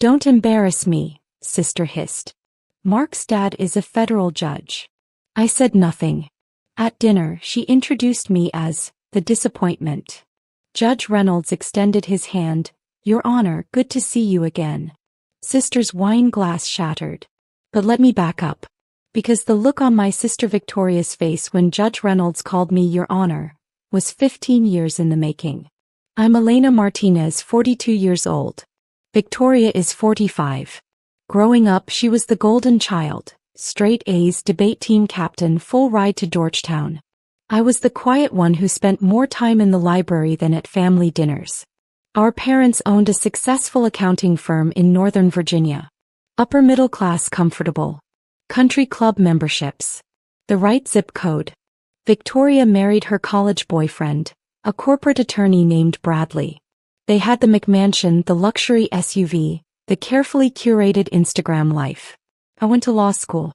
Don't embarrass me, sister hissed. Mark's dad is a federal judge. I said nothing. At dinner, she introduced me as the disappointment. Judge Reynolds extended his hand. Your Honor, good to see you again. Sister's wine glass shattered. But let me back up. Because the look on my sister Victoria's face when Judge Reynolds called me Your Honor was 15 years in the making. I'm Elena Martinez, 42 years old. Victoria is 45. Growing up, she was the golden child, straight A's, debate team captain, full ride to Georgetown. I was the quiet one who spent more time in the library than at family dinners. Our parents owned a successful accounting firm in Northern Virginia. Upper middle class, comfortable. Country club memberships. The right zip code. Victoria married her college boyfriend, a corporate attorney named Bradley. They had the McMansion, the luxury SUV, the carefully curated Instagram life. I went to law school.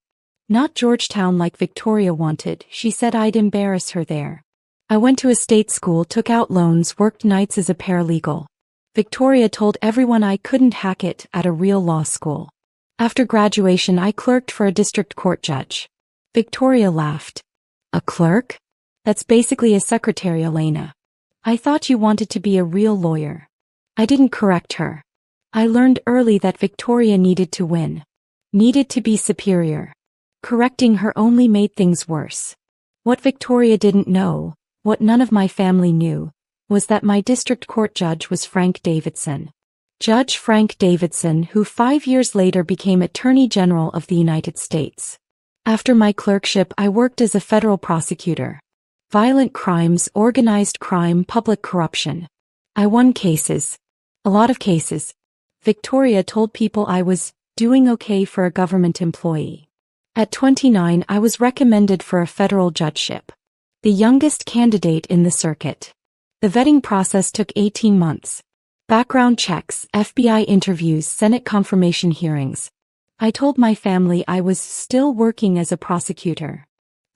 Not Georgetown like Victoria wanted. She said I'd embarrass her there. I went to a state school, took out loans, worked nights as a paralegal. Victoria told everyone I couldn't hack it at a real law school. After graduation, I clerked for a district court judge. Victoria laughed. A clerk? That's basically a secretary, Elena. I thought you wanted to be a real lawyer. I didn't correct her. I learned early that Victoria needed to win. Needed to be superior. Correcting her only made things worse. What Victoria didn't know, what none of my family knew, was that my district court judge was Frank Davidson. Judge Frank Davidson, who 5 years later became Attorney General of the United States. After my clerkship, I worked as a federal prosecutor. Violent crimes, organized crime, public corruption. I won cases. A lot of cases. Victoria told people I was doing okay for a government employee. At 29, I was recommended for a federal judgeship. The youngest candidate in the circuit. The vetting process took 18 months. Background checks, FBI interviews, Senate confirmation hearings. I told my family I was still working as a prosecutor.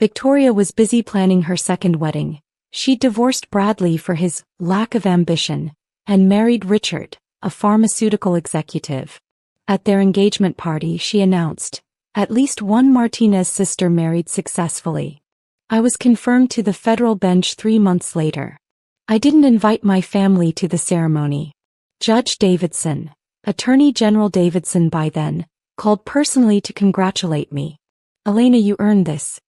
Victoria was busy planning her second wedding. She divorced Bradley for his lack of ambition and married Richard, a pharmaceutical executive. At their engagement party, she announced, at least one Martinez sister married successfully. I was confirmed to the federal bench 3 months later. I didn't invite my family to the ceremony. Judge Davidson, Attorney General Davidson by then, called personally to congratulate me. Elena, you earned this.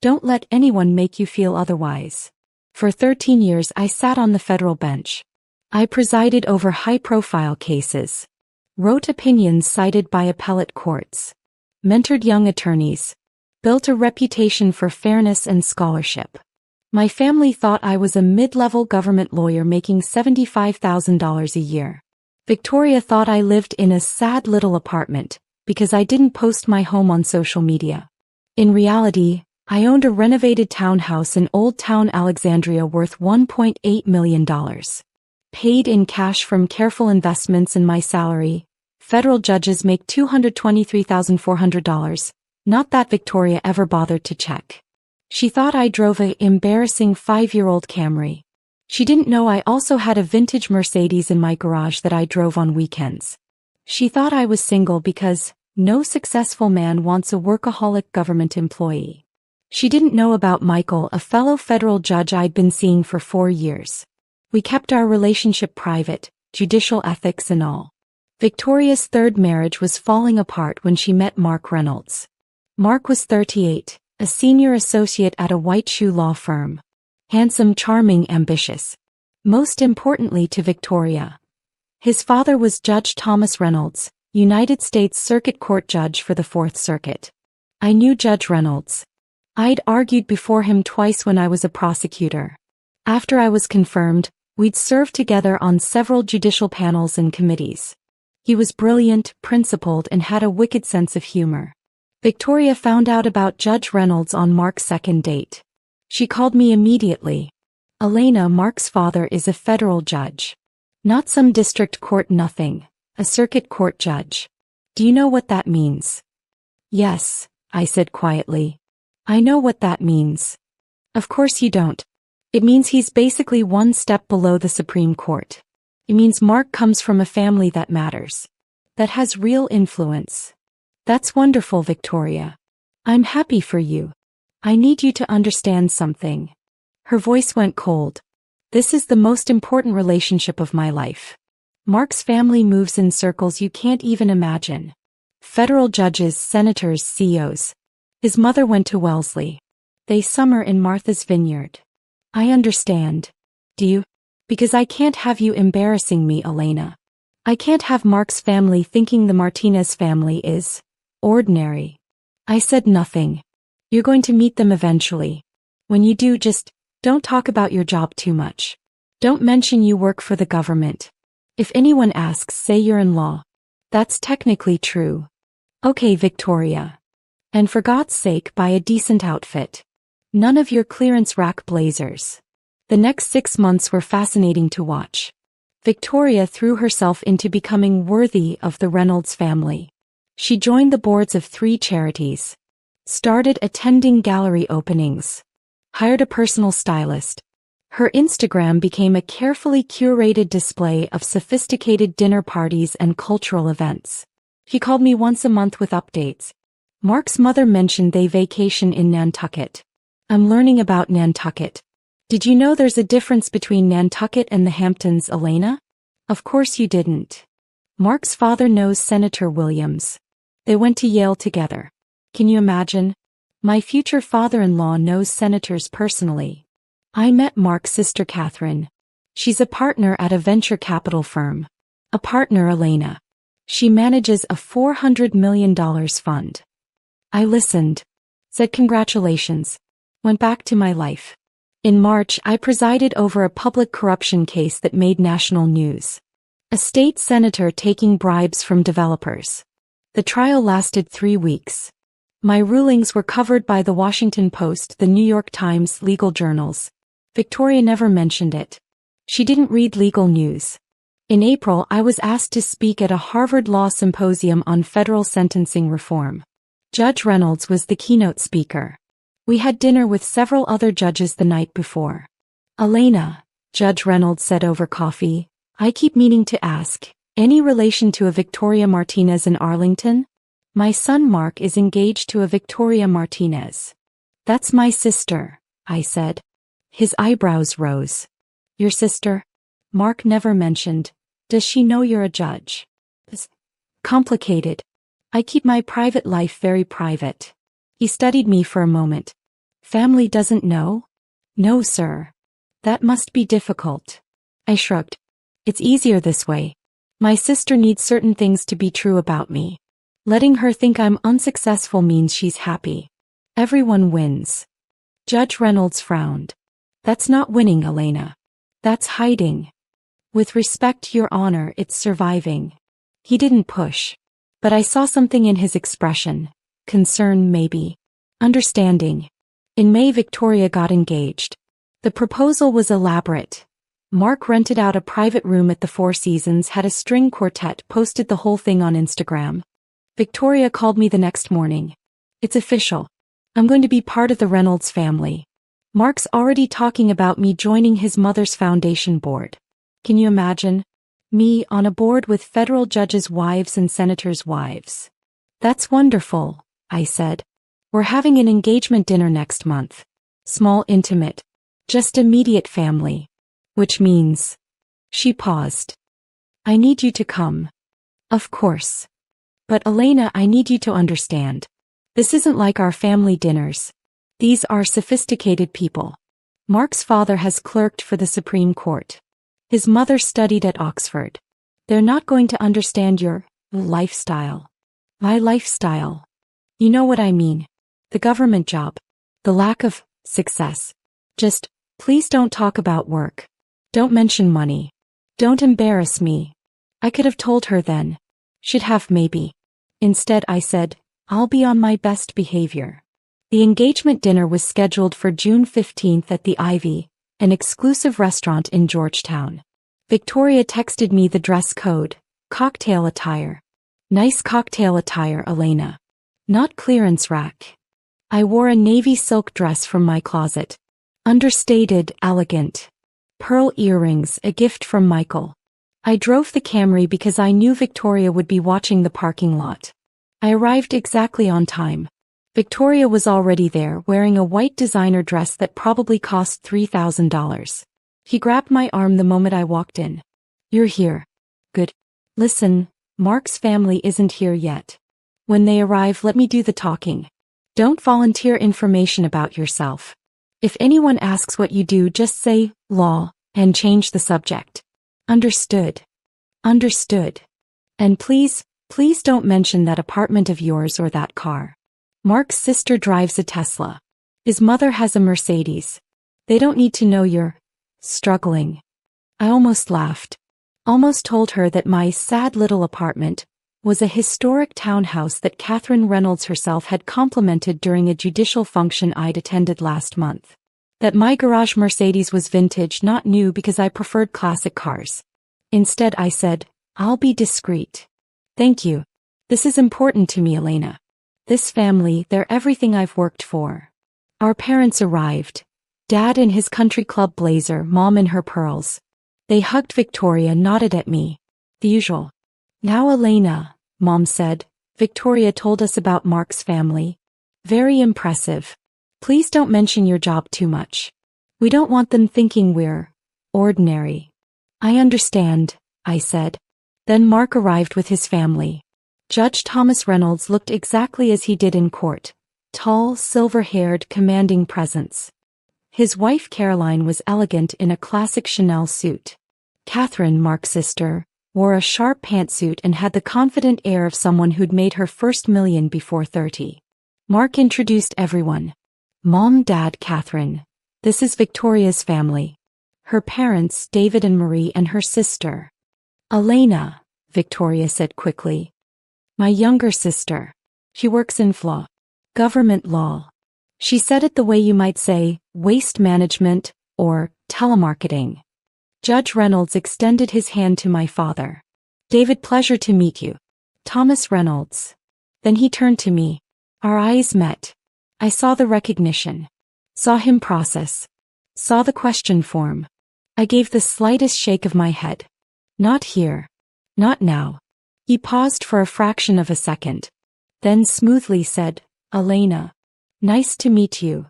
Don't let anyone make you feel otherwise. For 13 years I sat on the federal bench. I presided over high-profile cases. Wrote opinions cited by appellate courts. Mentored young attorneys. Built a reputation for fairness and scholarship. My family thought I was a mid-level government lawyer making $75,000 a year. Victoria thought I lived in a sad little apartment because I didn't post my home on social media. In reality, I owned a renovated townhouse in Old Town Alexandria worth $1.8 million. Paid in cash from careful investments in my salary. Federal judges make $223,400. Not that Victoria ever bothered to check. She thought I drove a embarrassing 5-year-old Camry. She didn't know I also had a vintage Mercedes in my garage that I drove on weekends. She thought I was single because no successful man wants a workaholic government employee. She didn't know about Michael, a fellow federal judge I'd been seeing for 4 years. We kept our relationship private, judicial ethics and all. Victoria's third marriage was falling apart when she met Mark Reynolds. Mark was 38, a senior associate at a white shoe law firm. Handsome, charming, ambitious. Most importantly to Victoria. His father was Judge Thomas Reynolds, United States Circuit Court Judge for the Fourth Circuit. I knew Judge Reynolds. I'd argued before him twice when I was a prosecutor. After I was confirmed, we'd served together on several judicial panels and committees. He was brilliant, principled, and had a wicked sense of humor. Victoria found out about Judge Reynolds on Mark's second date. She called me immediately. Elena, Mark's father is a federal judge. Not some district court nothing, a circuit court judge. Do you know what that means? Yes, I said quietly. I know what that means. Of course you don't. It means he's basically one step below the Supreme Court. It means Mark comes from a family that matters. That has real influence. That's wonderful, Victoria. I'm happy for you. I need you to understand something. Her voice went cold. This is the most important relationship of my life. Mark's family moves in circles you can't even imagine. Federal judges, senators, CEOs. His mother went to Wellesley. They summer in Martha's Vineyard. I understand. Do you? Because I can't have you embarrassing me, Elena. I can't have Mark's family thinking the Martinez family is ordinary. I said nothing. You're going to meet them eventually. When you do, just don't talk about your job too much. Don't mention you work for the government. If anyone asks, say you're in law. That's technically true. Okay, Victoria. And for God's sake, buy a decent outfit. None of your clearance rack blazers. The next 6 months were fascinating to watch. Victoria threw herself into becoming worthy of the Reynolds family. She joined the boards of 3 charities. Started attending gallery openings. Hired a personal stylist. Her Instagram became a carefully curated display of sophisticated dinner parties and cultural events. She called me once a month with updates. Mark's mother mentioned they vacation in Nantucket. I'm learning about Nantucket. Did you know there's a difference between Nantucket and the Hamptons, Elena? Of course you didn't. Mark's father knows Senator Williams. They went to Yale together. Can you imagine? My future father-in-law knows senators personally. I met Mark's sister Catherine. She's a partner at a venture capital firm. A partner, Elena. She manages a $400 million fund. I listened. Said congratulations. Went back to my life. In March, I presided over a public corruption case that made national news. A state senator taking bribes from developers. The trial lasted 3 weeks. My rulings were covered by the Washington Post, the New York Times, legal journals. Victoria never mentioned it. She didn't read legal news. In April, I was asked to speak at a Harvard Law Symposium on federal sentencing reform. Judge Reynolds was the keynote speaker. We had dinner with several other judges the night before. Elena, Judge Reynolds said over coffee, I keep meaning to ask, any relation to a Victoria Martinez in Arlington? My son Mark is engaged to a Victoria Martinez. That's my sister, I said. His eyebrows rose. Your sister? Mark never mentioned. Does she know you're a judge? It's complicated. I keep my private life very private. He studied me for a moment. Family doesn't know? No, sir. That must be difficult. I shrugged. It's easier this way. My sister needs certain things to be true about me. Letting her think I'm unsuccessful means she's happy. Everyone wins. Judge Reynolds frowned. That's not winning, Elena. That's hiding. With respect, Your Honor, it's surviving. He didn't push. But I saw something in his expression. Concern, maybe. Understanding. In May, Victoria got engaged. The proposal was elaborate. Mark rented out a private room at the Four Seasons, had a string quartet, posted the whole thing on Instagram. Victoria called me the next morning. It's official. I'm going to be part of the Reynolds family. Mark's already talking about me joining his mother's foundation board. Can you imagine? Me on a board with federal judges' wives and senators' wives. That's wonderful, I said. We're having an engagement dinner next month. Small, intimate. Just immediate family. Which means... She paused. I need you to come. Of course. But Elena, I need you to understand. This isn't like our family dinners. These are sophisticated people. Mark's father has clerked for the Supreme Court. His mother studied at Oxford. They're not going to understand your lifestyle. My lifestyle. You know what I mean. The government job. The lack of success. Just, please don't talk about work. Don't mention money. Don't embarrass me. I could have told her then. Should have maybe. Instead I said, I'll be on my best behavior. The engagement dinner was scheduled for June 15th at the Ivy, an exclusive restaurant in Georgetown. Victoria texted me the dress code, cocktail attire. Nice cocktail attire, Elena. Not clearance rack. I wore a navy silk dress from my closet. Understated, elegant. Pearl earrings, a gift from Michael. I drove the Camry because I knew Victoria would be watching the parking lot. I arrived exactly on time. Victoria was already there, wearing a white designer dress that probably cost $3,000. He grabbed my arm the moment I walked in. "You're here. Good. Listen, Mark's family isn't here yet. When they arrive, let me do the talking. Don't volunteer information about yourself. If anyone asks what you do, just say, law, and change the subject. Understood? Understood. And please don't mention that apartment of yours or that car. Mark's sister drives a Tesla. His mother has a Mercedes. They don't need to know you're struggling." I almost laughed. Almost told her that my sad little apartment was a historic townhouse that Catherine Reynolds herself had complimented during a judicial function I'd attended last month. That my garage Mercedes was vintage, not new, because I preferred classic cars. Instead I said, "I'll be discreet. Thank you. This is important to me, Elena. This family, they're everything I've worked for." Our parents arrived. Dad in his country club blazer, Mom in her pearls. They hugged Victoria, nodded at me. The usual. "Now Elena," Mom said, "Victoria told us about Mark's family. Very impressive. Please don't mention your job too much. We don't want them thinking we're ordinary." "I understand," I said. Then Mark arrived with his family. Judge Thomas Reynolds looked exactly as he did in court. Tall, silver-haired, commanding presence. His wife Caroline was elegant in a classic Chanel suit. Catherine, Mark's sister, wore a sharp pantsuit and had the confident air of someone who'd made her first million before 30. Mark introduced everyone. "Mom, Dad, Catherine. This is Victoria's family. Her parents, David and Marie, and her sister. Elena," Victoria said quickly. "My younger sister. She works in government law." She said it the way you might say, waste management, or telemarketing. Judge Reynolds extended his hand to my father. "David, pleasure to meet you. Thomas Reynolds." Then he turned to me. Our eyes met. I saw the recognition. Saw him process. Saw the question form. I gave the slightest shake of my head. "Not here. Not now." He paused for a fraction of a second. Then smoothly said, "Elena. Nice to meet you."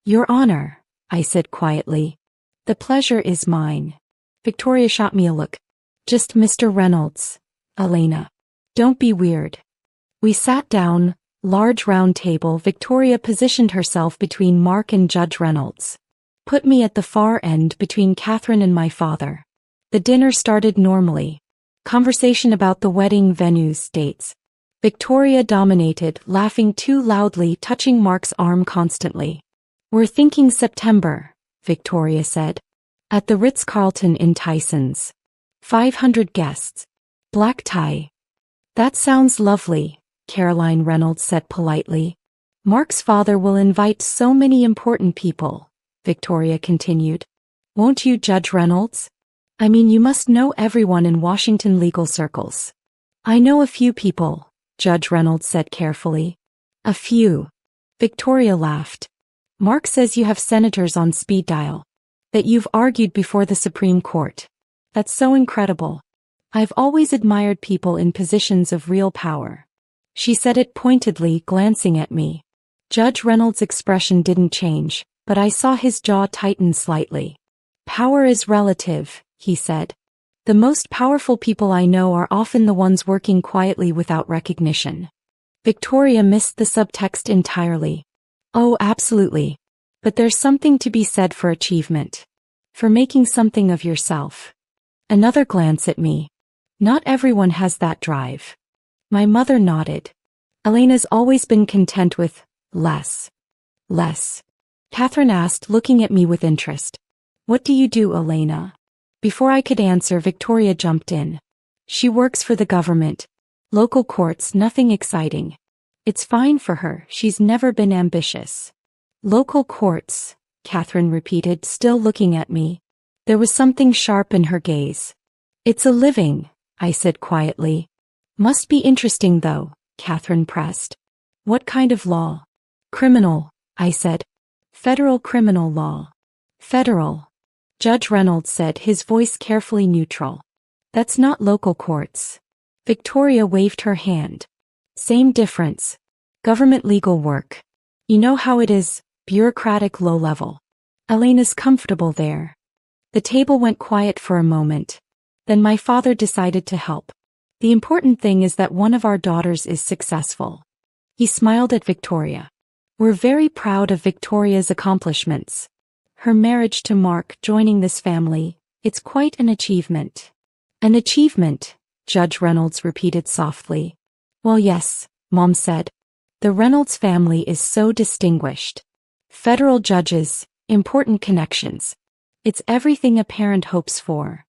"Your Honor," I said quietly. "The pleasure is mine." Victoria shot me a look. "Just Mr. Reynolds, Elena. Don't be weird." We sat down, large round table. Victoria positioned herself between Mark and Judge Reynolds. Put me at the far end between Catherine and my father. The dinner started normally. Conversation about the wedding venues, dates. Victoria dominated, laughing too loudly, touching Mark's arm constantly. "We're thinking September," Victoria said. "At the Ritz-Carlton in Tysons. 500 guests. Black tie." "That sounds lovely," Caroline Reynolds said politely. "Mark's father will invite so many important people," Victoria continued. "Won't you, Judge Reynolds? I mean, you must know everyone in Washington legal circles." "I know a few people," Judge Reynolds said carefully. "A few." Victoria laughed. "Mark says you have senators on speed dial. That you've argued before the Supreme Court. That's so incredible. I've always admired people in positions of real power." She said it pointedly, glancing at me. Judge Reynolds' expression didn't change, but I saw his jaw tighten slightly. "Power is relative," he said. "The most powerful people I know are often the ones working quietly without recognition." Victoria missed the subtext entirely. "Oh, absolutely. But there's something to be said for achievement. For making something of yourself." Another glance at me. "Not everyone has that drive." My mother nodded. "Elena's always been content with less." "Less?" Catherine asked, looking at me with interest. "What do you do, Elena?" Before I could answer, Victoria jumped in. "She works for the government. Local courts, nothing exciting. It's fine for her, she's never been ambitious." "Local courts," Catherine repeated, still looking at me. There was something sharp in her gaze. "It's a living," I said quietly. "Must be interesting though," Catherine pressed. "What kind of law?" "Criminal," I said. "Federal criminal law." "Federal," Judge Reynolds said, his voice carefully neutral. That's not local courts. Victoria waved her hand. Same difference. Government legal work. You know how it is, bureaucratic low level. Elena's comfortable there. The table went quiet for a moment. Then my father decided to help. The important thing is that one of our daughters is successful. He smiled at Victoria. We're very proud of Victoria's accomplishments. Her marriage to Mark, joining this family, it's quite an achievement. An achievement, Judge Reynolds repeated softly. Well, yes, Mom said. The Reynolds family is so distinguished. Federal judges, important connections. It's everything a parent hopes for.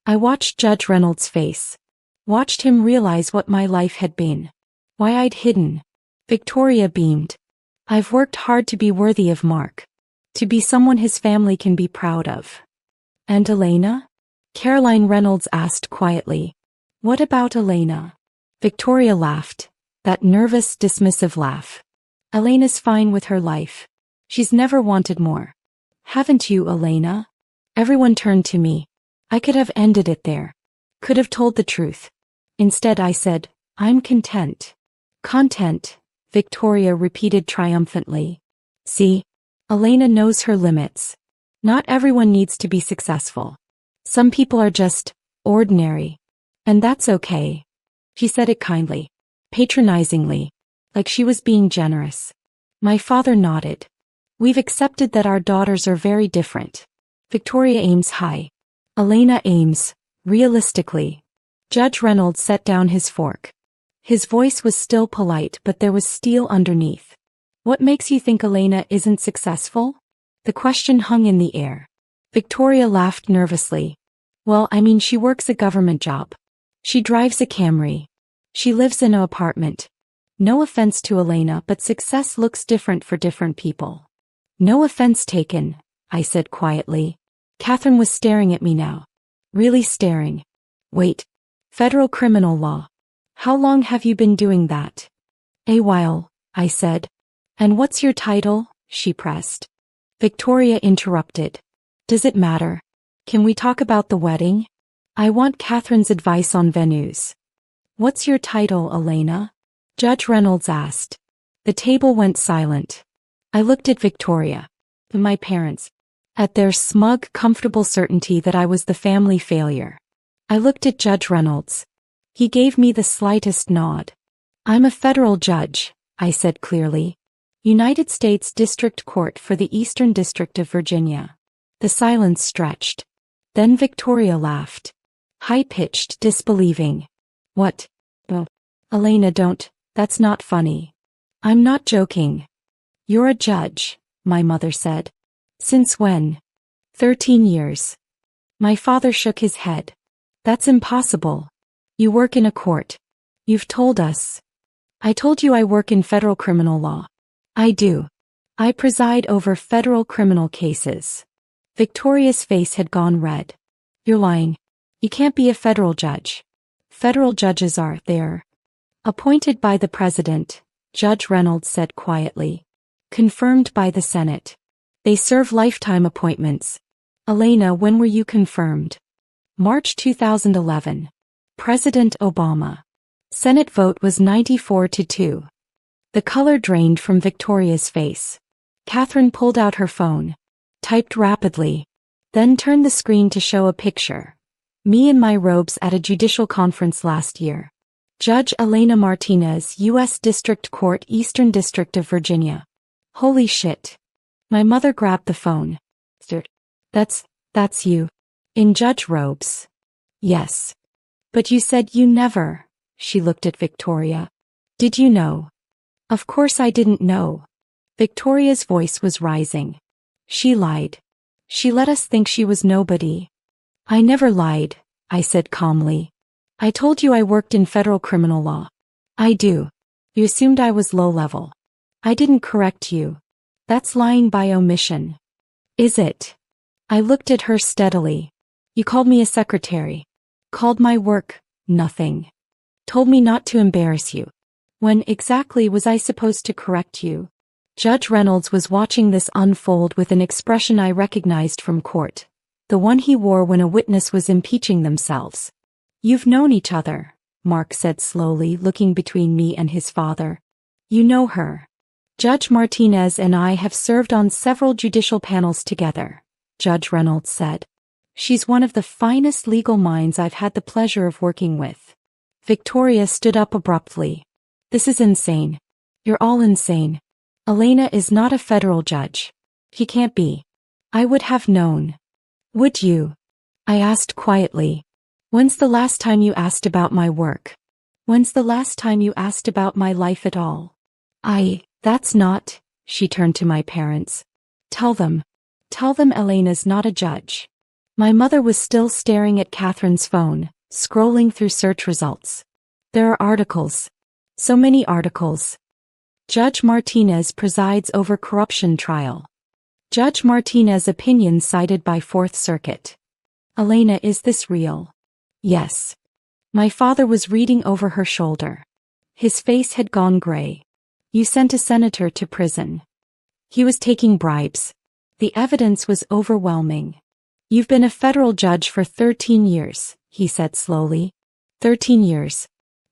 I watched Judge Reynolds' face. Watched him realize what my life had been. Why I'd hidden. Victoria beamed. I've worked hard to be worthy of Mark. To be someone his family can be proud of. And Elena? Caroline Reynolds asked quietly. What about Elena? Victoria laughed. That nervous, dismissive laugh. Elena's fine with her life. She's never wanted more. Haven't you, Elena? Everyone turned to me. I could have ended it there. Could have told the truth. Instead I said, I'm content. Content, Victoria repeated triumphantly. See? Elena knows her limits. Not everyone needs to be successful. Some people are just ordinary. And that's okay. She said it kindly. Patronizingly, like she was being generous. My father nodded. We've accepted that our daughters are very different. Victoria aims high. Elena aims, realistically. Judge Reynolds set down his fork. His voice was still polite, but there was steel underneath. What makes you think Elena isn't successful? The question hung in the air. Victoria laughed nervously. Well, I mean, she works a government job. She drives a Camry. She lives in an apartment. No offense to Elena, but success looks different for different people. No offense taken, I said quietly. Catherine was staring at me now. Really staring. Wait. Federal criminal law. How long have you been doing that? A while, I said. And what's your title? She pressed. Victoria interrupted. Does it matter? Can we talk about the wedding? I want Catherine's advice on venues. What's your title, Elena? Judge Reynolds asked. The table went silent. I looked at Victoria, and my parents, at their smug, comfortable certainty that I was the family failure. I looked at Judge Reynolds. He gave me the slightest nod. I'm a federal judge, I said clearly. United States District Court for the Eastern District of Virginia. The silence stretched. Then Victoria laughed. High-pitched, disbelieving. What? Oh, Elena, don't, that's not funny. I'm not joking. You're a judge, my mother said. Since when? 13 years. My father shook his head. That's impossible. You work in a court. You've told us. I told you I work in federal criminal law. I do. I preside over federal criminal cases. Victoria's face had gone red. You're lying. You can't be a federal judge. Federal judges are, they're appointed by the president, Judge Reynolds said quietly. Confirmed by the Senate. They serve lifetime appointments. Elena, when were you confirmed? March 2011. President Obama. Senate vote was 94-2. The color drained from Victoria's face. Catherine pulled out her phone. Typed rapidly. Then turned the screen to show a picture. Me in my robes at a judicial conference last year. Judge Elena Martinez, U.S. District Court, Eastern District of Virginia. Holy shit. My mother grabbed the phone. That's you. In judge robes. Yes. But you said you never. She looked at Victoria. Did you know? Of course I didn't know. Victoria's voice was rising. She lied. She let us think she was nobody. I never lied, I said calmly. I told you I worked in federal criminal law. I do. You assumed I was low level. I didn't correct you. That's lying by omission. Is it? I looked at her steadily. You called me a secretary. Called my work nothing. Told me not to embarrass you. When exactly was I supposed to correct you? Judge Reynolds was watching this unfold with an expression I recognized from court. The one he wore when a witness was impeaching themselves. You've known each other, Mark said slowly, looking between me and his father. You know her. Judge Martinez and I have served on several judicial panels together, Judge Reynolds said. She's one of the finest legal minds I've had the pleasure of working with. Victoria stood up abruptly. This is insane. You're all insane. Elena is not a federal judge. He can't be. I would have known. Would you? I asked quietly. When's the last time you asked about my work? When's the last time you asked about my life at all? That's not, she turned to my parents. Tell them Elena's not a judge. My mother was still staring at Catherine's phone, scrolling through search results. There are articles. So many articles. Judge Martinez presides over corruption trial. Judge Martinez opinion cited by Fourth Circuit. Elena, is this real? Yes. My father was reading over her shoulder. His face had gone gray. You sent a senator to prison. He was taking bribes. The evidence was overwhelming. You've been a federal judge for 13 years, he said slowly. 13 years.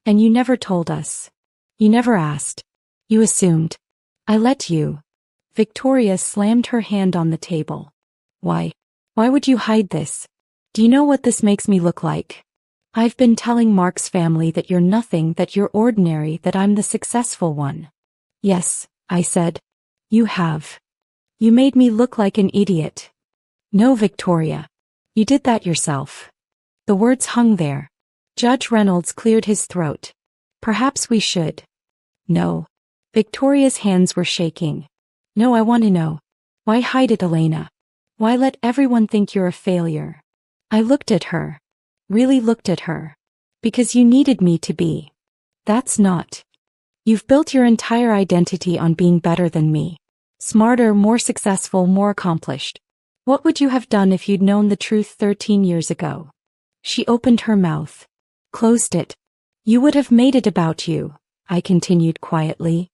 And you never told us. You never asked. You assumed. I let you. Victoria slammed her hand on the table. Why? Why would you hide this? Do you know what this makes me look like? I've been telling Mark's family that you're nothing, that you're ordinary, that I'm the successful one. Yes, I said. You have. You made me look like an idiot. No, Victoria. You did that yourself. The words hung there. Judge Reynolds cleared his throat. Perhaps we should. No. Victoria's hands were shaking. No, I want to know. Why hide it, Elena? Why let everyone think you're a failure? I looked at her. Really looked at her. Because you needed me to be. That's not. You've built your entire identity on being better than me. Smarter, more successful, more accomplished. What would you have done if you'd known the truth 13 years ago? She opened her mouth. Closed it. You would have made it about you, I continued quietly.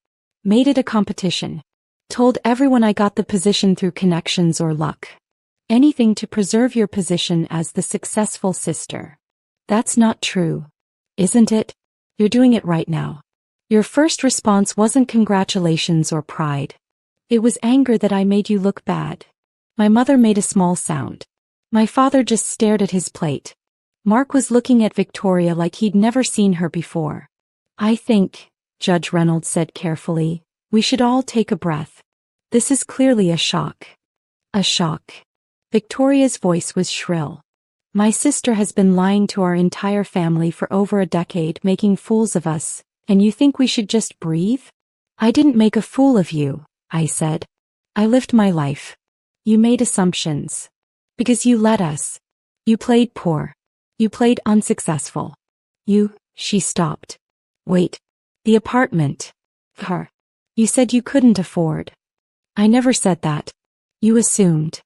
Made it a competition. Told everyone I got the position through connections or luck. Anything to preserve your position as the successful sister. That's not true. Isn't it? You're doing it right now. Your first response wasn't congratulations or pride. It was anger that I made you look bad. My mother made a small sound. My father just stared at his plate. Mark was looking at Victoria like he'd never seen her before. I think, Judge Reynolds said carefully, we should all take a breath. This is clearly a shock. A shock. Victoria's voice was shrill. My sister has been lying to our entire family for over a decade, making fools of us, and you think we should just breathe? I didn't make a fool of you, I said. I lived my life. You made assumptions. Because you let us. You played poor. You played unsuccessful. She stopped. Wait. The apartment. Her. You said you couldn't afford. I never said that. You assumed.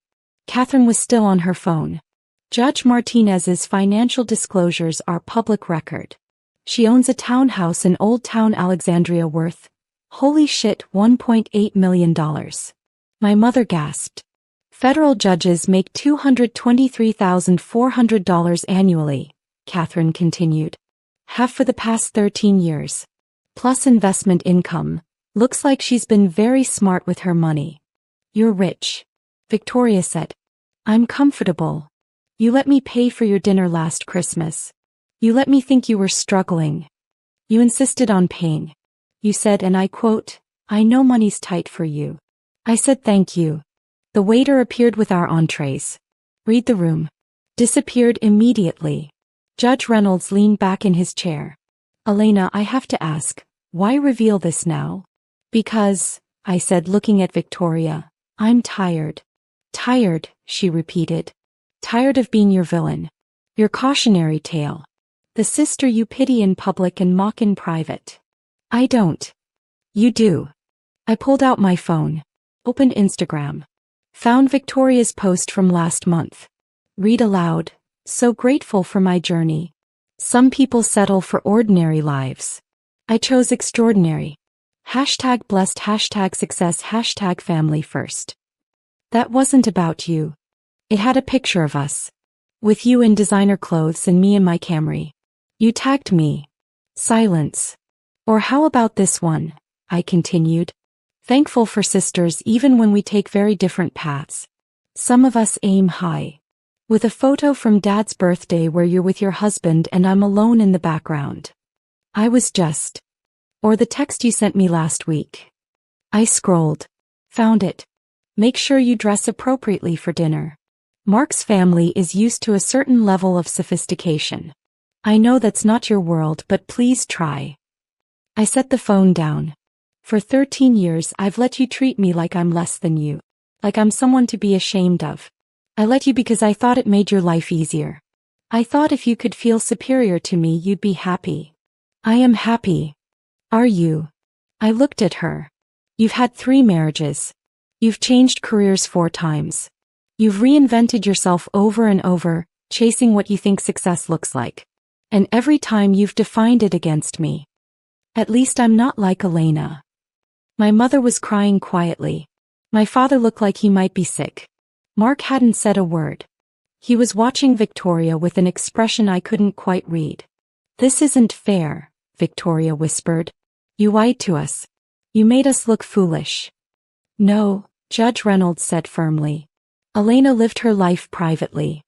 Catherine was still on her phone. Judge Martinez's financial disclosures are public record. She owns a townhouse in Old Town Alexandria worth, holy shit, $1.8 million. My mother gasped. Federal judges make $223,400 annually, Catherine continued. Half for the past 13 years. Plus investment income. Looks like she's been very smart with her money. You're rich. Victoria said. I'm comfortable. You let me pay for your dinner last Christmas. You let me think you were struggling. You insisted on paying. You said, and I quote, I know money's tight for you. I said thank you. The waiter appeared with our entrees. Read the room. Disappeared immediately. Judge Reynolds leaned back in his chair. Elena, I have to ask, why reveal this now? Because, I said looking at Victoria, I'm tired. Tired, she repeated. Tired of being your villain. Your cautionary tale. The sister you pity in public and mock in private. I don't. You do. I pulled out my phone. Opened Instagram. Found Victoria's post from last month. Read aloud. So grateful for my journey. Some people settle for ordinary lives. I chose extraordinary. Hashtag blessed, hashtag success, hashtag family first. That wasn't about you. It had a picture of us. With you in designer clothes and me in my Camry. You tagged me. Silence. Or how about this one? I continued. Thankful for sisters even when we take very different paths. Some of us aim high. With a photo from Dad's birthday where you're with your husband and I'm alone in the background. I was just. Or the text you sent me last week. I scrolled. Found it. Make sure you dress appropriately for dinner. Mark's family is used to a certain level of sophistication. I know that's not your world, but please try. I set the phone down. For 13 years I've let you treat me like I'm less than you. Like I'm someone to be ashamed of. I let you because I thought it made your life easier. I thought if you could feel superior to me you'd be happy. I am happy. Are you? I looked at her. You've had 3 marriages. You've changed careers 4 times. You've reinvented yourself over and over, chasing what you think success looks like. And every time you've defined it against me. At least I'm not like Elena. My mother was crying quietly. My father looked like he might be sick. Mark hadn't said a word. He was watching Victoria with an expression I couldn't quite read. This isn't fair, Victoria whispered. You lied to us. You made us look foolish. No, Judge Reynolds said firmly. Elena lived her life privately.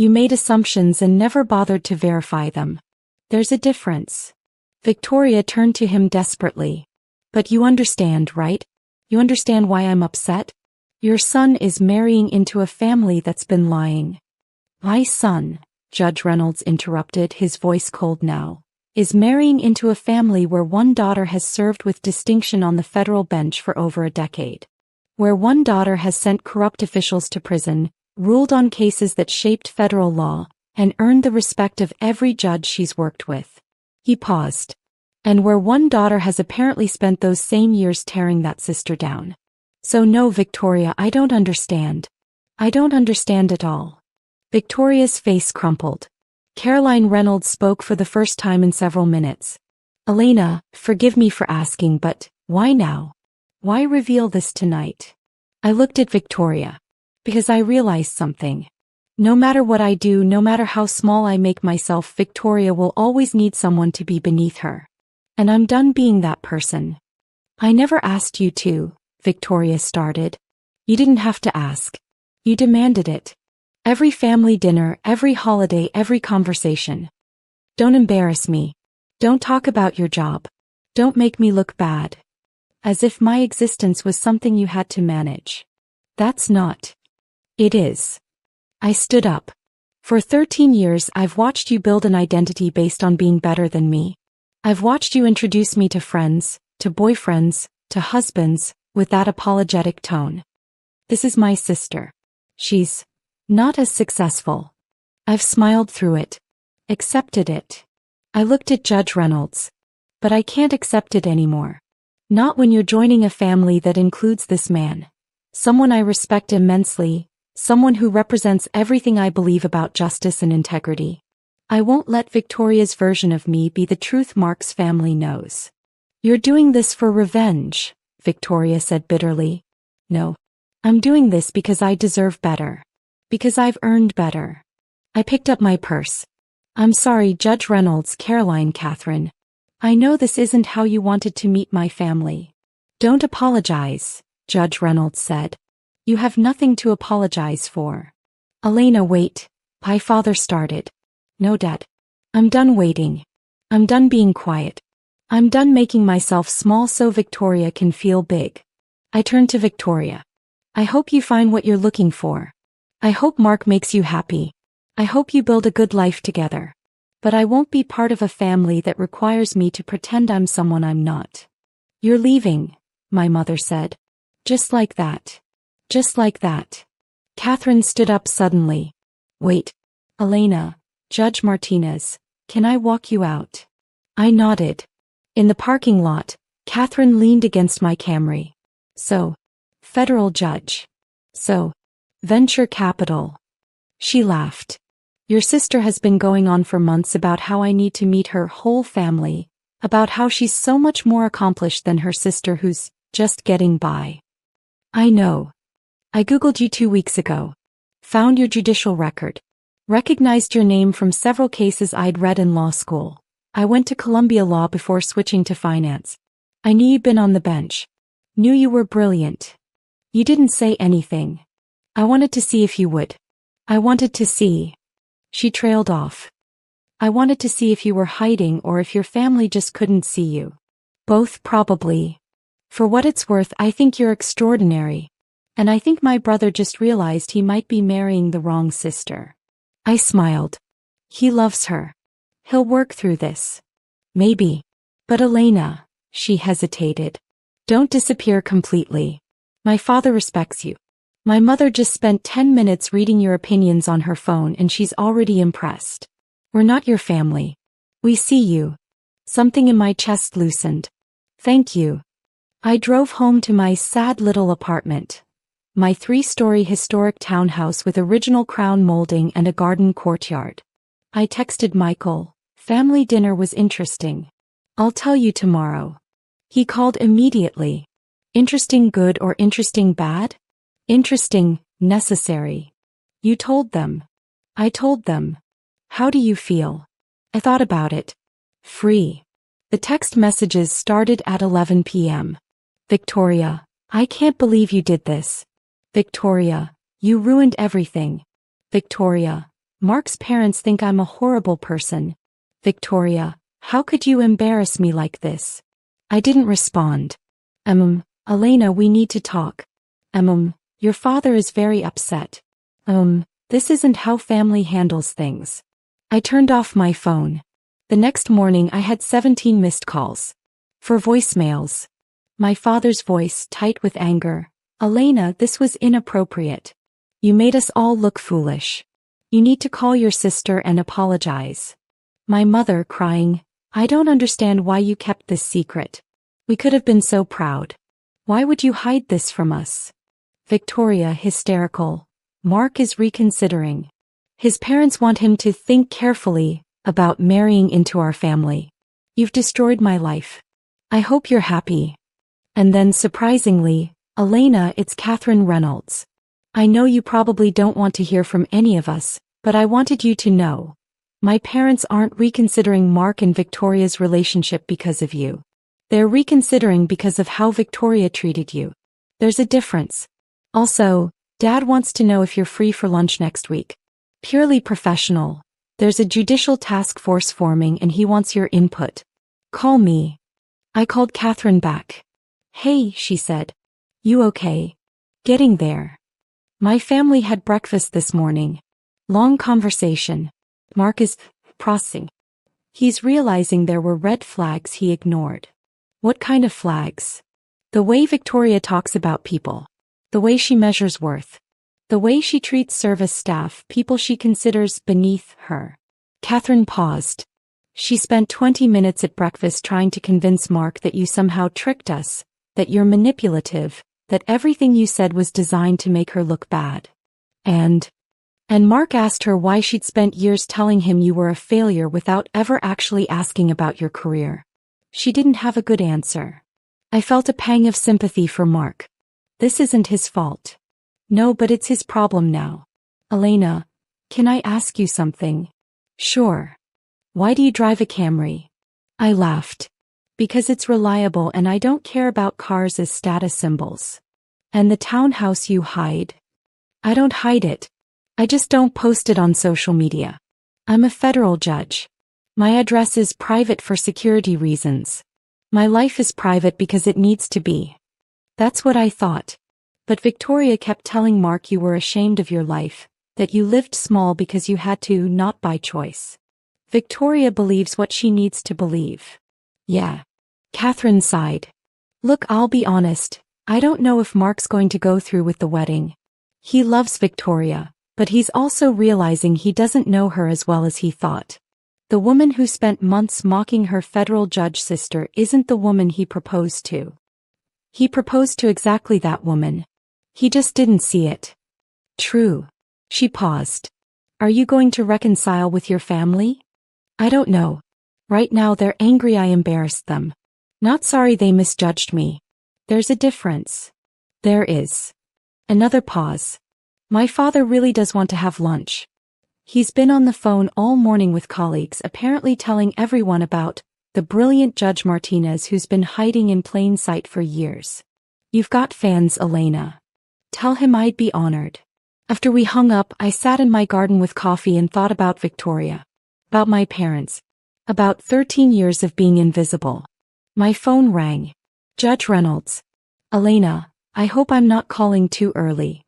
You made assumptions and never bothered to verify them. There's a difference. Victoria turned to him desperately. But you understand, right? You understand why I'm upset? Your son is marrying into a family that's been lying. My son, Judge Reynolds interrupted, his voice cold now, is marrying into a family where one daughter has served with distinction on the federal bench for over a decade. Where one daughter has sent corrupt officials to prison, ruled on cases that shaped federal law, and earned the respect of every judge she's worked with. He paused. And where one daughter has apparently spent those same years tearing that sister down. So no, Victoria, I don't understand. I don't understand at all. Victoria's face crumpled. Caroline Reynolds spoke for the first time in several minutes. Elena, forgive me for asking, but why now? Why reveal this tonight? I looked at Victoria. Because I realized something. No matter what I do, no matter how small I make myself, Victoria will always need someone to be beneath her. And I'm done being that person. I never asked you to, Victoria started. You didn't have to ask. You demanded it. Every family dinner, every holiday, every conversation. Don't embarrass me. Don't talk about your job. Don't make me look bad. As if my existence was something you had to manage. That's not. It is. I stood up. For 13 years I've watched you build an identity based on being better than me. I've watched you introduce me to friends, to boyfriends, to husbands, with that apologetic tone. This is my sister. She's not as successful. I've smiled through it. Accepted it. I looked at Judge Reynolds. But I can't accept it anymore. Not when you're joining a family that includes this man. Someone I respect immensely, someone who represents everything I believe about justice and integrity. I won't let Victoria's version of me be the truth Mark's family knows. You're doing this for revenge, Victoria said bitterly. No. I'm doing this because I deserve better. Because I've earned better. I picked up my purse. I'm sorry, Judge Reynolds, Caroline, Catherine. I know this isn't how you wanted to meet my family. Don't apologize, Judge Reynolds said. You have nothing to apologize for. Elena, wait. My father started. No, Dad. I'm done waiting. I'm done being quiet. I'm done making myself small so Victoria can feel big. I turned to Victoria. I hope you find what you're looking for. I hope Mark makes you happy. I hope you build a good life together. But I won't be part of a family that requires me to pretend I'm someone I'm not. You're leaving, my mother said. Just like that. Just like that. Catherine stood up suddenly. Wait. Elena, Judge Martinez, can I walk you out? I nodded. In the parking lot, Catherine leaned against my Camry. So, federal judge. So, venture capital. She laughed. Your sister has been going on for months about how I need to meet her whole family, about how she's so much more accomplished than her sister who's just getting by. I know. I Googled you 2 weeks ago. Found your judicial record. Recognized your name from several cases I'd read in law school. I went to Columbia Law before switching to finance. I knew you'd been on the bench. Knew you were brilliant. You didn't say anything. I wanted to see if you would. I wanted to see. She trailed off. I wanted to see if you were hiding or if your family just couldn't see you. Both, probably. For what it's worth, I think you're extraordinary. And I think my brother just realized he might be marrying the wrong sister. I smiled. He loves her. He'll work through this. Maybe. But Elena, she hesitated. Don't disappear completely. My father respects you. My mother just spent 10 minutes reading your opinions on her phone and she's already impressed. We're not your family. We see you. Something in my chest loosened. Thank you. I drove home to my sad little apartment. My 3-story historic townhouse with original crown molding and a garden courtyard. I texted Michael. Family dinner was interesting. I'll tell you tomorrow. He called immediately. Interesting good or interesting bad? Interesting, necessary. You told them. I told them. How do you feel? I thought about it. Free. The text messages started at 11 p.m. Victoria, I can't believe you did this. Victoria, you ruined everything. Victoria, Mark's parents think I'm a horrible person. Victoria, how could you embarrass me like this? I didn't respond. Elena, we need to talk. Your father is very upset. This isn't how family handles things. I turned off my phone. The next morning I had 17 missed calls. For voicemails. My father's voice tight with anger. Elena, this was inappropriate. You made us all look foolish. You need to call your sister and apologize. My mother crying. I don't understand why you kept this secret. We could have been so proud. Why would you hide this from us? Victoria hysterical. Mark is reconsidering. His parents want him to think carefully about marrying into our family. You've destroyed my life. I hope you're happy. And then surprisingly, Elena, it's Catherine Reynolds. I know you probably don't want to hear from any of us, but I wanted you to know. My parents aren't reconsidering Mark and Victoria's relationship because of you. They're reconsidering because of how Victoria treated you. There's a difference. Also, Dad wants to know if you're free for lunch next week. Purely professional. There's a judicial task force forming and he wants your input. Call me. I called Catherine back. Hey, she said. You okay? Getting there. My family had breakfast this morning. Long conversation. Mark is processing. He's realizing there were red flags he ignored. What kind of flags? The way Victoria talks about people. The way she measures worth. The way she treats service staff, people she considers beneath her. Catherine paused. She spent 20 minutes at breakfast trying to convince Mark that you somehow tricked us, that you're manipulative, that everything you said was designed to make her look bad. And Mark asked her why she'd spent years telling him you were a failure without ever actually asking about your career. She didn't have a good answer. I felt a pang of sympathy for Mark. This isn't his fault. No, but it's his problem now. Elena, can I ask you something? Sure. Why do you drive a Camry? I laughed. Because it's reliable and I don't care about cars as status symbols. And the townhouse you hide? I don't hide it. I just don't post it on social media. I'm a federal judge. My address is private for security reasons. My life is private because it needs to be. That's what I thought. But Victoria kept telling Mark you were ashamed of your life, that you lived small because you had to, not by choice. Victoria believes what she needs to believe. Yeah. Catherine sighed. Look, I'll be honest, I don't know if Mark's going to go through with the wedding. He loves Victoria, but he's also realizing he doesn't know her as well as he thought. The woman who spent months mocking her federal judge sister isn't the woman he proposed to. He proposed to exactly that woman. He just didn't see it. True. She paused. Are you going to reconcile with your family? I don't know. Right now they're angry I embarrassed them. Not sorry they misjudged me. There's a difference. There is. Another pause. My father really does want to have lunch. He's been on the phone all morning with colleagues, apparently telling everyone about the brilliant Judge Martinez who's been hiding in plain sight for years. You've got fans, Elena. Tell him I'd be honored. After we hung up, I sat in my garden with coffee and thought about Victoria. About my parents. About 13 years of being invisible. My phone rang. Judge Reynolds. Elena, I hope I'm not calling too early.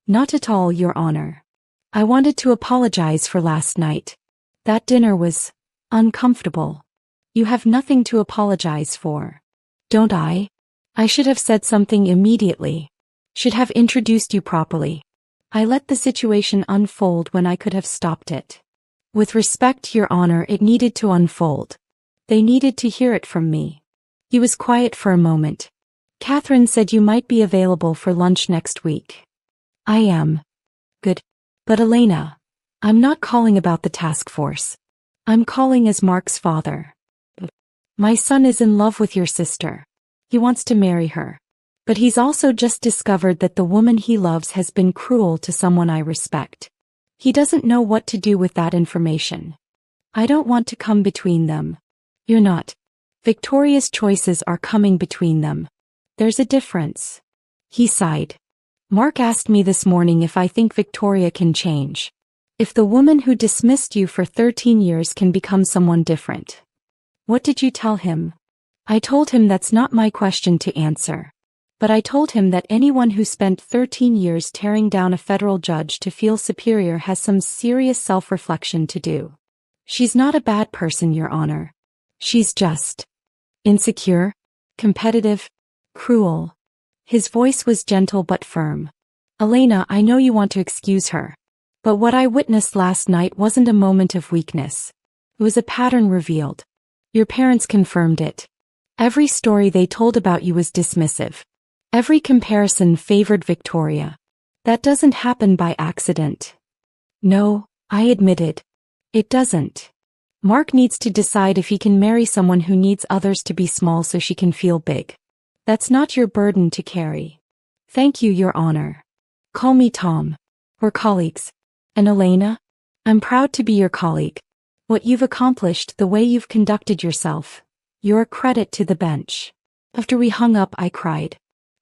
Not at all, Your Honor. I wanted to apologize for last night. That dinner was uncomfortable. You have nothing to apologize for. Don't I? I should have said something immediately. Should have introduced you properly. I let the situation unfold when I could have stopped it. With respect, Your Honor, it needed to unfold. They needed to hear it from me. He was quiet for a moment. Catherine said you might be available for lunch next week. I am. Good. But Elena, I'm not calling about the task force. I'm calling as Mark's father. My son is in love with your sister. He wants to marry her. But he's also just discovered that the woman he loves has been cruel to someone I respect. He doesn't know what to do with that information. I don't want to come between them. You're not. Victoria's choices are coming between them. There's a difference. He sighed. Mark asked me this morning if I think Victoria can change. If the woman who dismissed you for 13 years can become someone different. What did you tell him? I told him that's not my question to answer. But I told him that anyone who spent 13 years tearing down a federal judge to feel superior has some serious self-reflection to do. She's not a bad person, Your Honor. She's just insecure, competitive, cruel. His voice was gentle but firm. Elena, I know you want to excuse her. But what I witnessed last night wasn't a moment of weakness. It was a pattern revealed. Your parents confirmed it. Every story they told about you was dismissive. Every comparison favored Victoria. That doesn't happen by accident. No, I admitted. It doesn't. Mark needs to decide if he can marry someone who needs others to be small so she can feel big. That's not your burden to carry. Thank you, Your Honor. Call me Tom. We're colleagues. And Elena? I'm proud to be your colleague. What you've accomplished, the way you've conducted yourself. You're a credit to the bench. After we hung up, I cried.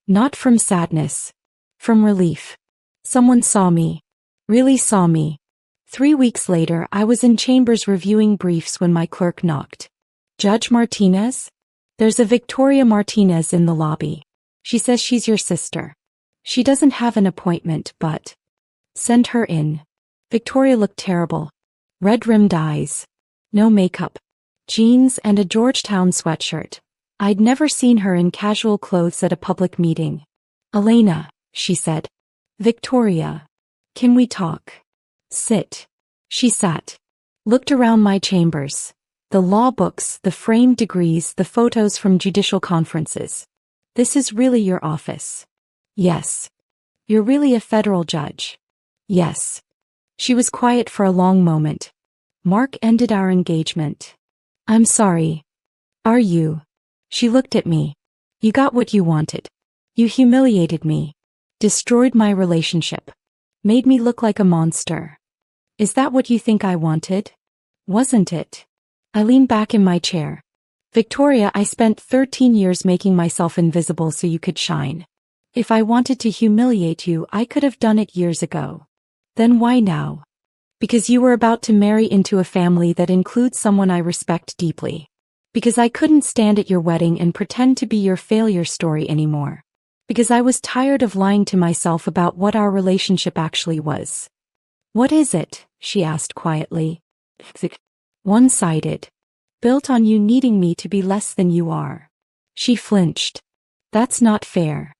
Not from sadness. From relief. Someone saw me. Really saw me. 3 weeks later, I was in chambers reviewing briefs when my clerk knocked. Judge Martinez? There's a Victoria Martinez in the lobby. She says she's your sister. She doesn't have an appointment, but send her in. Victoria looked terrible. Red-rimmed eyes. No makeup. Jeans and a Georgetown sweatshirt. I'd never seen her in casual clothes at a public meeting. Elena, she said. Victoria. Can we talk? Sit. She sat. Looked around my chambers. The law books, the framed degrees, the photos from judicial conferences. This is really your office? Yes. You're really a federal judge? Yes. She was quiet for a long moment. Mark ended our engagement. I'm sorry. Are you? She looked at me. You got what you wanted. You humiliated me. Destroyed my relationship. Made me look like a monster. Is that what you think I wanted? Wasn't it? I leaned back in my chair. Victoria, I spent 13 years making myself invisible so you could shine. If I wanted to humiliate you, I could have done it years ago. Then why now? Because you were about to marry into a family that includes someone I respect deeply. Because I couldn't stand at your wedding and pretend to be your failure story anymore. Because I was tired of lying to myself about what our relationship actually was. What is it? She asked quietly. One-sided. Built on you needing me to be less than you are. She flinched. That's not fair.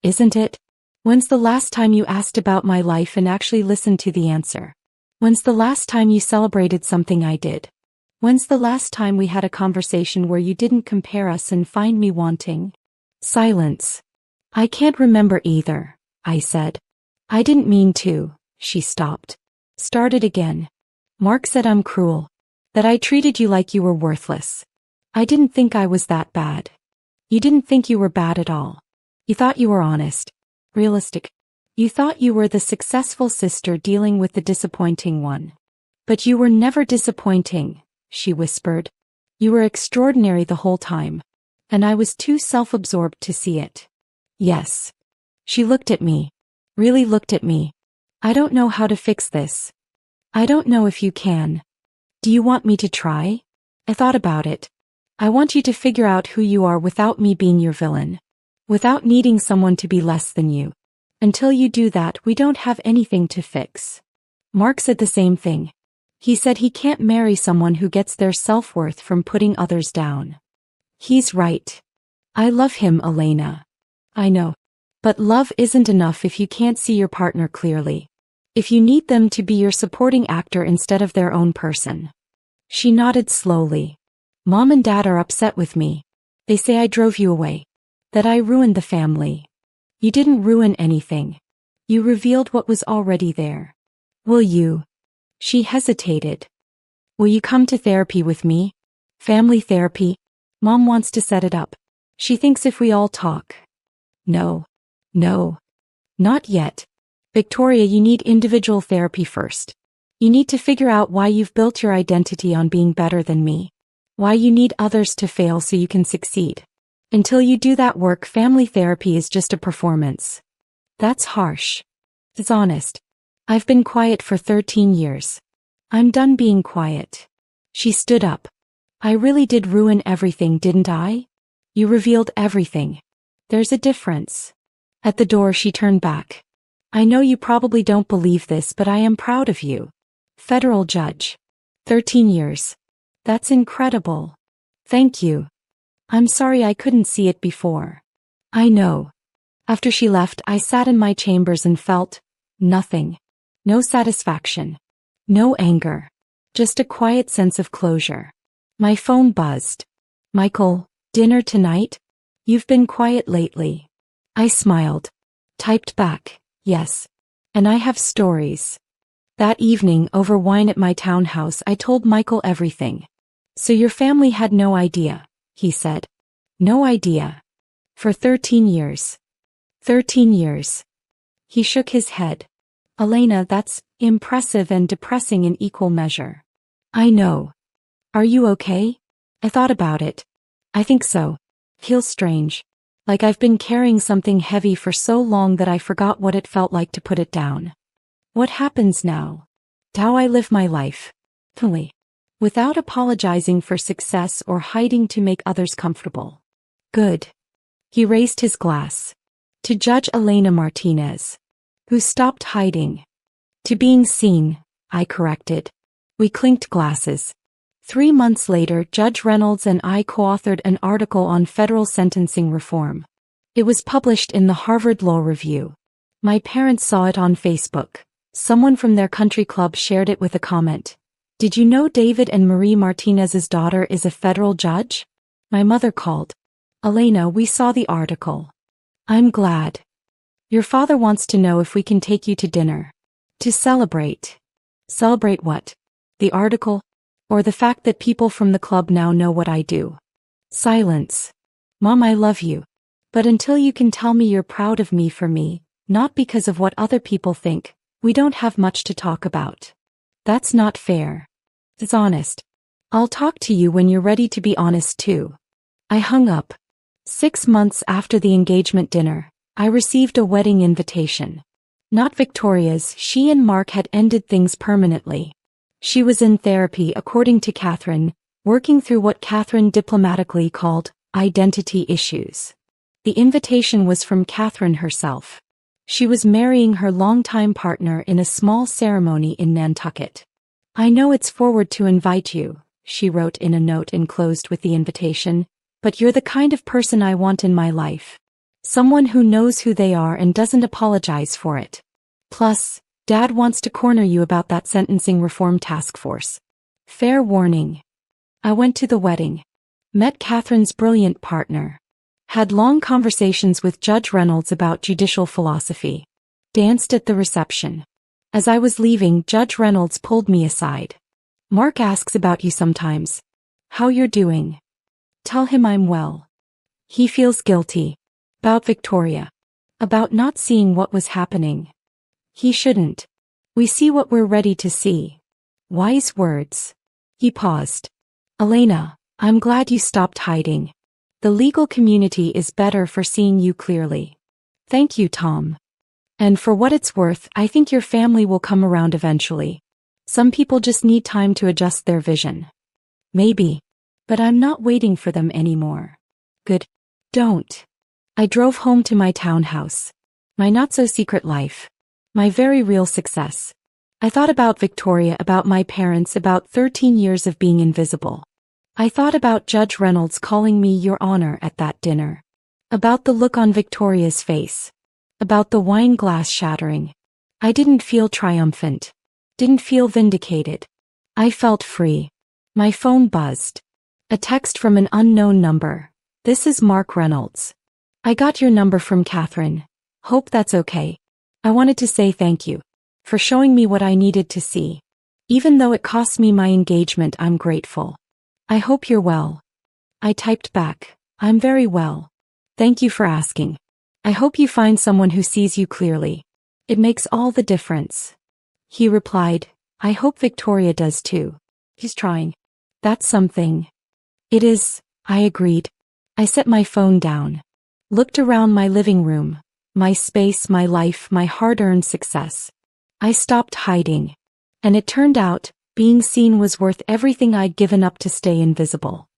Isn't it? When's the last time you asked about my life and actually listened to the answer? When's the last time you celebrated something I did? When's the last time we had a conversation where you didn't compare us and find me wanting? Silence. I can't remember either, I said. I didn't mean to. She stopped. Started again. Mark said I'm cruel. That I treated you like you were worthless. I didn't think I was that bad. You didn't think you were bad at all. You thought you were honest. Realistic. You thought you were the successful sister dealing with the disappointing one. But you were never disappointing, she whispered. You were extraordinary the whole time. And I was too self-absorbed to see it. Yes. She looked at me. Really looked at me. I don't know how to fix this. I don't know if you can. Do you want me to try? I thought about it. I want you to figure out who you are without me being your villain. Without needing someone to be less than you. Until you do that, we don't have anything to fix. Mark said the same thing. He said he can't marry someone who gets their self-worth from putting others down. He's right. I love him, Elena. I know. But love isn't enough if you can't see your partner clearly. If you need them to be your supporting actor instead of their own person. She nodded slowly. Mom and Dad are upset with me. They say I drove you away. That I ruined the family. You didn't ruin anything. You revealed what was already there. Will you? She hesitated. Will you come to therapy with me? Family therapy? Mom wants to set it up. She thinks if we all talk. No. No. Not yet. Victoria, you need individual therapy first. You need to figure out why you've built your identity on being better than me. Why you need others to fail so you can succeed. Until you do that work, family therapy is just a performance. That's harsh. It's honest. I've been quiet for 13 years. I'm done being quiet. She stood up. I really did ruin everything, didn't I? You revealed everything. There's a difference. At the door, she turned back. I know you probably don't believe this, but I am proud of you. Federal judge. 13 years. That's incredible. Thank you. I'm sorry I couldn't see it before. I know. After she left, I sat in my chambers and felt nothing. No satisfaction. No anger. Just a quiet sense of closure. My phone buzzed. Michael, dinner tonight? You've been quiet lately. I smiled. Typed back, yes. And I have stories. That evening, over wine at my townhouse, I told Michael everything. So your family had no idea, he said. No idea. For 13 years. 13 years. He shook his head. Elena, that's impressive and depressing in equal measure. I know. Are you okay? I thought about it. I think so. Feels strange. Like I've been carrying something heavy for so long that I forgot what it felt like to put it down. What happens now? How I live my life. Fully. Without apologizing for success or hiding to make others comfortable. Good. He raised his glass. To Judge Elena Martinez. Who stopped hiding. To being seen, I corrected. We clinked glasses. 3 months later, Judge Reynolds and I co-authored an article on federal sentencing reform. It was published in the Harvard Law Review. My parents saw it on Facebook. Someone from their country club shared it with a comment. Did you know David and Marie Martinez's daughter is a federal judge? My mother called. Elena, we saw the article. I'm glad. Your father wants to know if we can take you to dinner. To celebrate. Celebrate what? The article? Or the fact that people from the club now know what I do? Silence. Mom, I love you. But until you can tell me you're proud of me for me, not because of what other people think, we don't have much to talk about. That's not fair. It's honest. I'll talk to you when you're ready to be honest too. I hung up. 6 months after the engagement dinner, I received a wedding invitation. Not Victoria's. She and Mark had ended things permanently. She was in therapy, according to Catherine, working through what Catherine diplomatically called identity issues. The invitation was from Catherine herself. She was marrying her longtime partner in a small ceremony in Nantucket. I know it's forward to invite you, she wrote in a note enclosed with the invitation, but you're the kind of person I want in my life. Someone who knows who they are and doesn't apologize for it. Plus, Dad wants to corner you about that sentencing reform task force. Fair warning. I went to the wedding. Met Catherine's brilliant partner. Had long conversations with Judge Reynolds about judicial philosophy. Danced at the reception. As I was leaving, Judge Reynolds pulled me aside. Mark asks about you sometimes. How you're doing. Tell him I'm well. He feels guilty. About Victoria. About not seeing what was happening. He shouldn't. We see what we're ready to see. Wise words. He paused. Elena, I'm glad you stopped hiding. The legal community is better for seeing you clearly. Thank you, Tom. And for what it's worth, I think your family will come around eventually. Some people just need time to adjust their vision. Maybe. But I'm not waiting for them anymore. Good. Don't. I drove home to my townhouse. My not-so-secret life. My very real success. I thought about Victoria, about my parents, about 13 years of being invisible. I thought about Judge Reynolds calling me Your Honor at that dinner. About the look on Victoria's face. About the wine glass shattering. I didn't feel triumphant. Didn't feel vindicated. I felt free. My phone buzzed. A text from an unknown number. This is Mark Reynolds. I got your number from Catherine. Hope that's okay. I wanted to say thank you. For showing me what I needed to see. Even though it cost me my engagement, I'm grateful. I hope you're well. I typed back. I'm very well. Thank you for asking. I hope you find someone who sees you clearly. It makes all the difference. He replied, I hope Victoria does too. He's trying. That's something. It is, I agreed. I set my phone down. Looked around my living room. My space, my life, my hard-earned success. I stopped hiding. And it turned out, being seen was worth everything I'd given up to stay invisible.